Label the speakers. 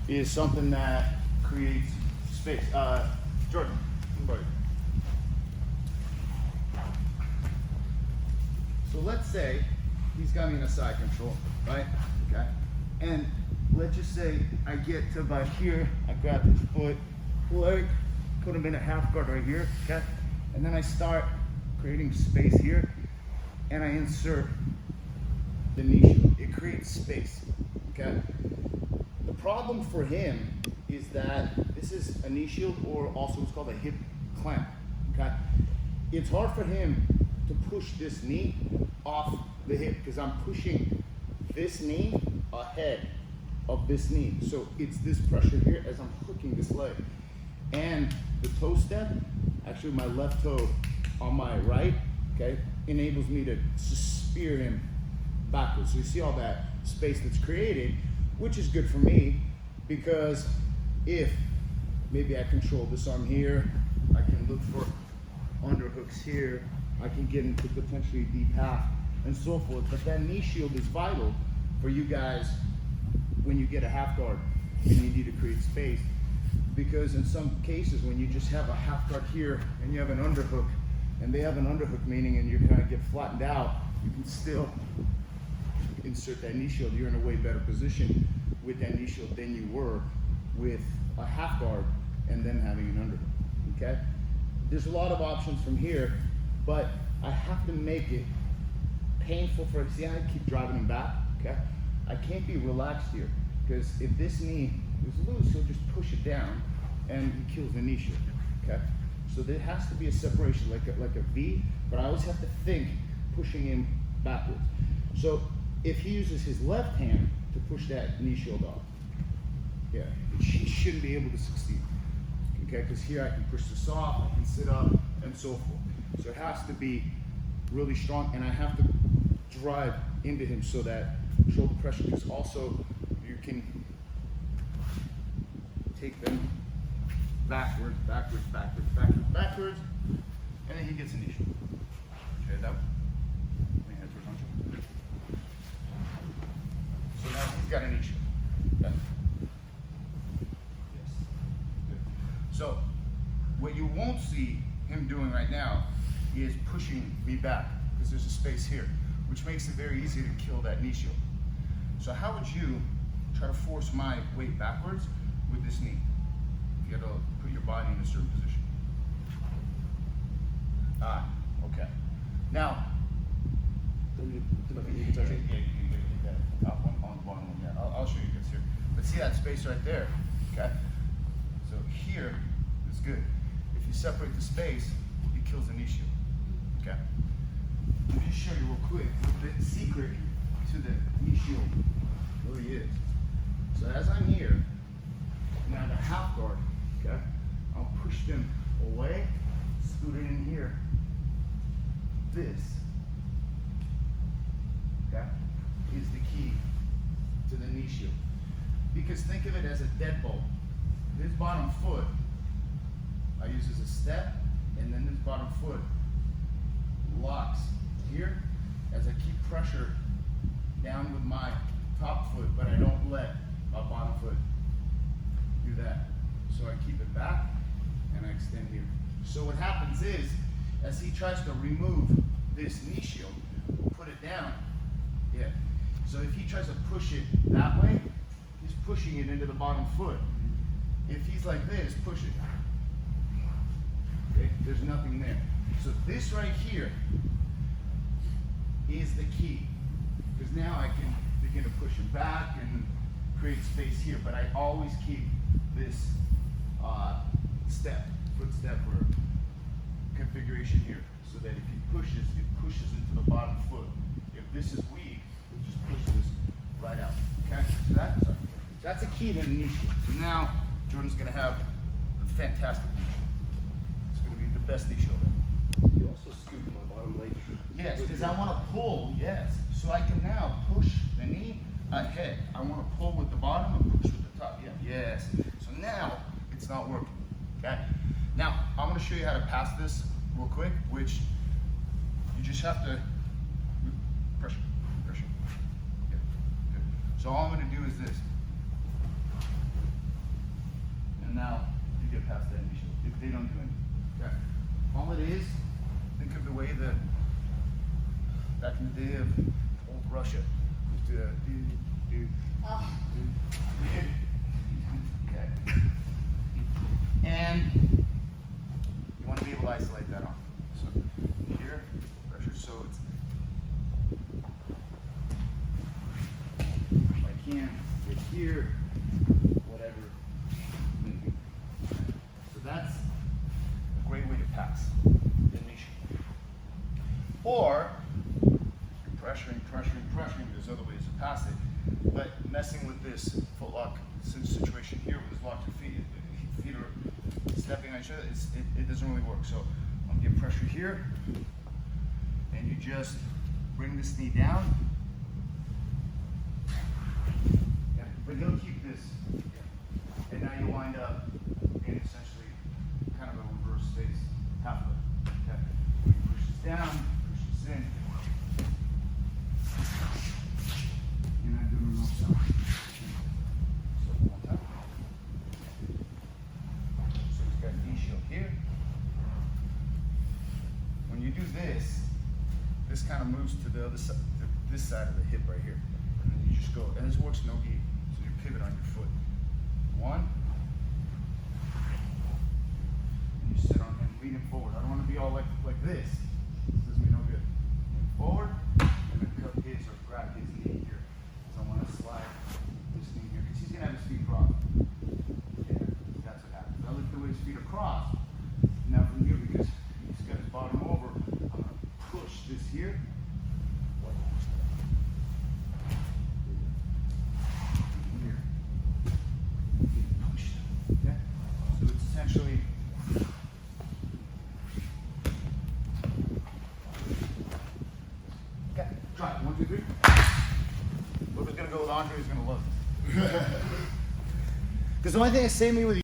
Speaker 1: is something that creates space. Jordan, come so let's say he's got me in a side control, right? Okay. And let's just say I get to about here, I grab his foot, leg, put him in a half guard right here, okay? And then I start creating space here, and I insert the knee shield. It creates space, okay? The problem for him is that this is a knee shield, or also it's called a hip clamp, okay? It's hard for him to push this knee off the hip because I'm pushing this knee ahead of this knee. So it's this pressure here as I'm hooking this leg. And the toe step, actually my left toe on my right, okay, enables me to spear him backwards. So you see all that space that's created, which is good for me because if maybe I control this arm here, I can look for underhooks here, I can get into potentially deep half and so forth. But that knee shield is vital for you guys when you get a half guard and you need to create space. Because in some cases when you just have a half guard here and you have an underhook and they have an underhook meaning and you kind of get flattened out, you can still insert that knee shield. You're in a way better position with that knee shield than you were with a half guard and then having an underhook, okay? There's a lot of options from here, but I have to make it painful for, see I keep driving him back, okay? I can't be relaxed here because if this knee is loose, he'll just push it down and he kills the knee shield, okay? So there has to be a separation, like a V, but I always have to think pushing him backwards. So if he uses his left hand to push that knee shield off, yeah, he shouldn't be able to succeed, okay? Because here I can push this off, I can sit up, and so forth. So it has to be really strong, and I have to drive into him so that shoulder pressure, because also you can take them backwards, backwards, backwards, backwards, backwards, and then he gets an issue. Okay, that head towards on you. So now he's got an issue. Okay. Yes. Good. So what you won't see him doing right now is pushing me back because there's a space here, which makes it very easy to kill that knee shield. So how would you try to force my weight backwards with this knee? You got to put your body in a certain position. Ah, okay. Now,
Speaker 2: You can touch it.
Speaker 1: yeah, you can get that top one on the bottom one. Yeah, I'll show you guys here. But see that space right there, okay? So here is good. If you separate the space, it kills the knee shield, okay? Let me just show you real quick the secret to the knee shield really is. So as I'm here, now the half guard, okay? I'll push them away, scoot it in here. This, okay, is the key to the knee shield. Because think of it as a deadbolt. This bottom foot, I use as a step, and then this bottom foot locks here as I keep pressure down with my top foot, but I don't let my bottom foot do that. So I keep it back and I extend here. So what happens is, as he tries to remove this knee shield, we'll put it down. Yeah. So if he tries to push it that way, he's pushing it into the bottom foot. If he's like this, push it. Okay, there's nothing there. So this right here is the key. Because now I can begin to push him back and create space here, but I always keep this foot step or configuration here, so that if he pushes, it pushes into the bottom foot. If this is weak, it just pushes right out. Okay, so that's a key to the knee shield. So now Jordan's gonna have a fantastic knee shield. It's gonna be the best knee shield ever.
Speaker 2: You also scoop my bottom leg.
Speaker 1: Yes, because I want to pull, yes. So I can now push the knee ahead. I want to pull with the bottom and push with the top. Yeah, yes. So now it's not working, okay? Now, I'm going to show you how to pass this real quick, which you just have to pressure. Good, good. So all I'm going to do is this. now you get past that initial. If they don't do anything. Okay. All it is, think of the way that back in the day of old Russia, used to do. Okay. And you want to be able to isolate that arm. So here, pressure, so it's if I can get here, whatever. Maybe. So that's a great way to pass. Or you're pressuring. There's other ways to pass it, but messing with this foot lock situation here with this locked feet are stepping on each other, it doesn't really work. So I'm gonna get pressure here, and you just bring this knee down. Yeah, but he'll keep this, and now you wind up in essentially kind of a reverse face halfway. Okay, you push this down. In. And I'm doing remote sound. So one time. So he's got a knee shield here. When you do this, this kind of moves to the other side, this side of the hip right here. And then you just go, and this works no gi. So you pivot on your foot. One. And you sit on him, lean him forward. I don't want to be all like this. This does me no good. Forward, and then cup his or grab his knee here. So I want to slide this knee here, because he's going to have his feet crossed. Yeah, that's what happens. I lift the way his feet are crossed. Now from here, because he's got his bottom over, I'm going to push this here. Here. Push. Okay? So it's essentially try it. 1, 2, 3. Whoever's gonna go with Andre is gonna love this. Because the only thing that saved me with